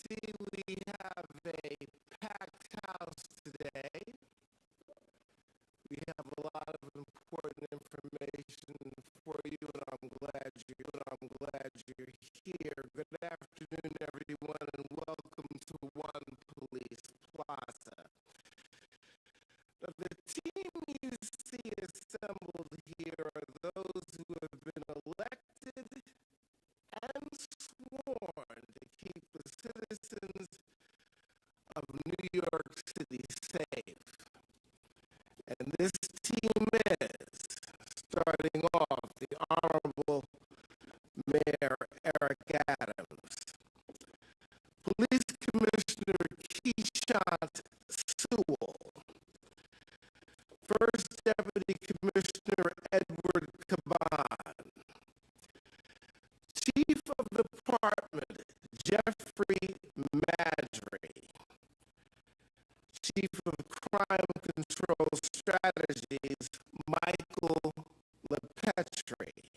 see we have a packed house today. We have a lot of important information for you, and I'm glad you're here. Good afternoon, everyone, and welcome to One Police Plaza. Now, the team you see assembled here are those who have been elected and sworn to keep the citizens of New York City safe. And this team is, starting off, the Honorable Mayor Eric Adams, Police Commissioner Keishant Sewell, First Deputy Commissioner Edward Caban, Chief of the Department Jeffrey Madry, Chief of Crime Control Strategies Michael LePetri,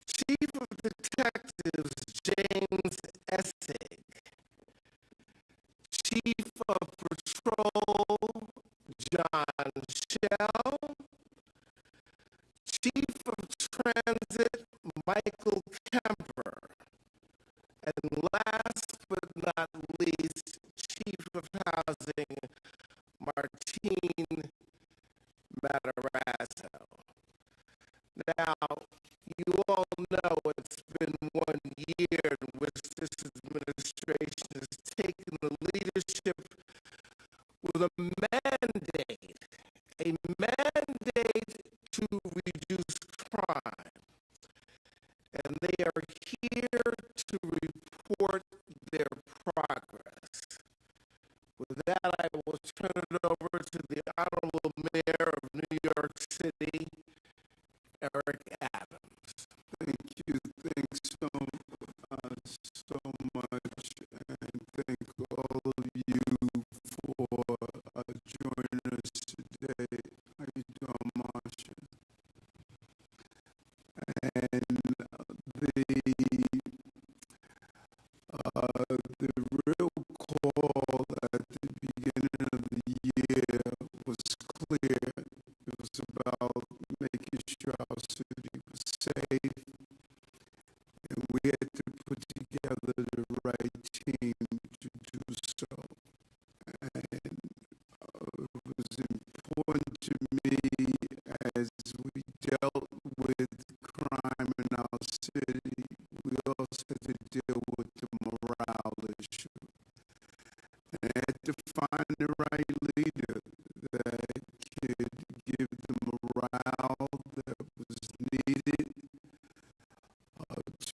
Chief of Detectives James Essig, Chief of Patrol John Shell, Chief of Transit Michael Kemper, and last but not least, Chief of Housing Martine Matarazzo. Now, you all know it's been 1 year in which this administration has taken the leadership with a mandate to reduce crime. And they are here to report their progress. With that, I will turn it over to the Honorable Mayor of New York City, Eric Adams. Thank you. Thanks so much, and thank all of you for joining us today. How you doing, Marsha? And the real call at the beginning of the year was clear. It was about making sure our city was safe, and we had to put together the right team to do so. And it was important to me as we dealt with crime in our city, we also had to deal with the morale issue. And I had to find the right leader that could give the morale that was needed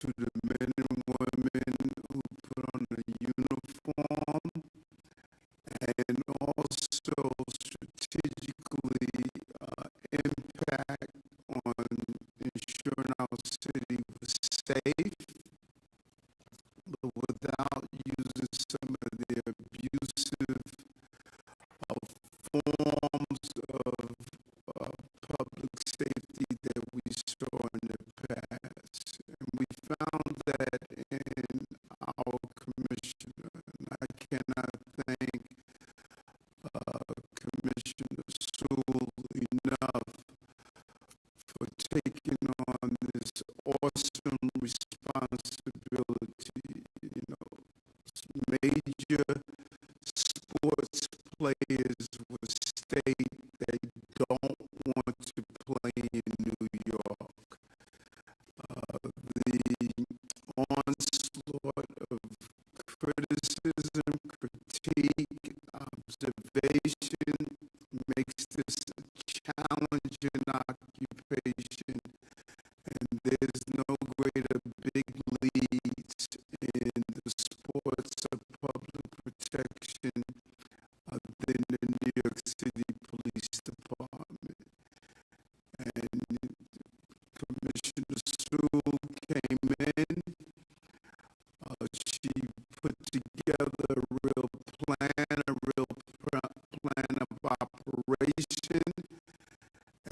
to the men and women who put on a uniform, and also strategically impact on ensuring our city was safe, but without using some of the abusive forms of public safety that we saw in the past. And we found that in our commissioner, and I cannot thank Commissioner Sewell enough for taking on this awesome responsibility. You know, major sports players will state they don't want to play in New York. The onslaught of criticism, critique, observation makes this a challenging occupation, and there's no greater big leagues in the sports of public protection than the New York City Police Department. And Commissioner Sewell came in. She put together a real plan of operation,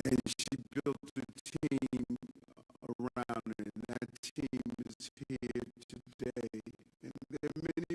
and she built a team around it. And that team is here today. And there are many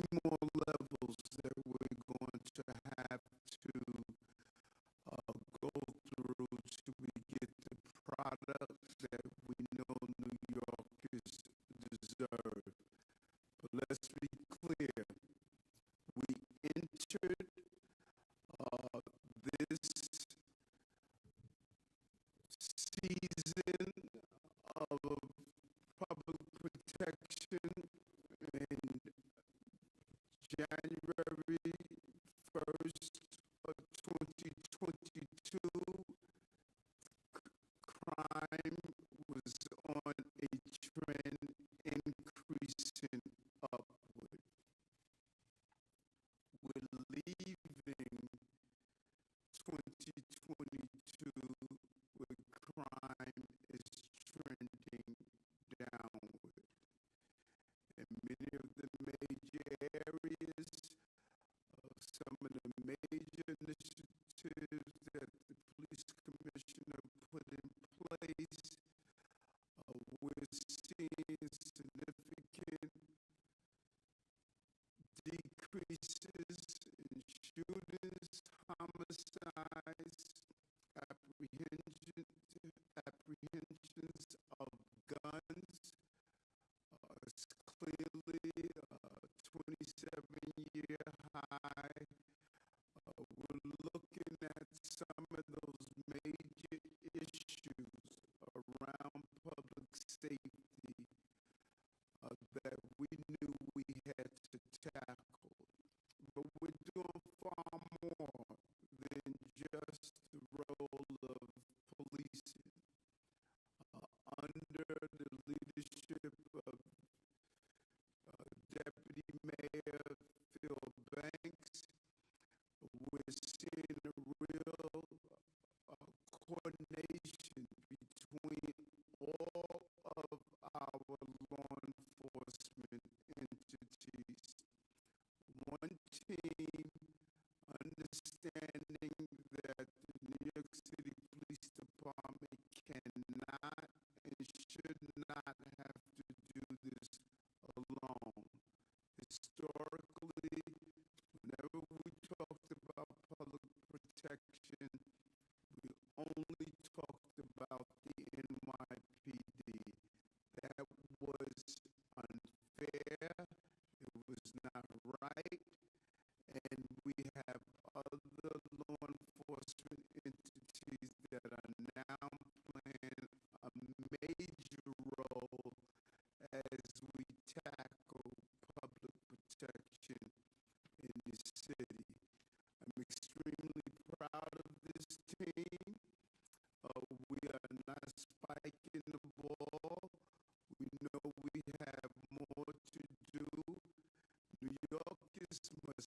We are not spiking the ball. We know we have more to do. New Yorkers must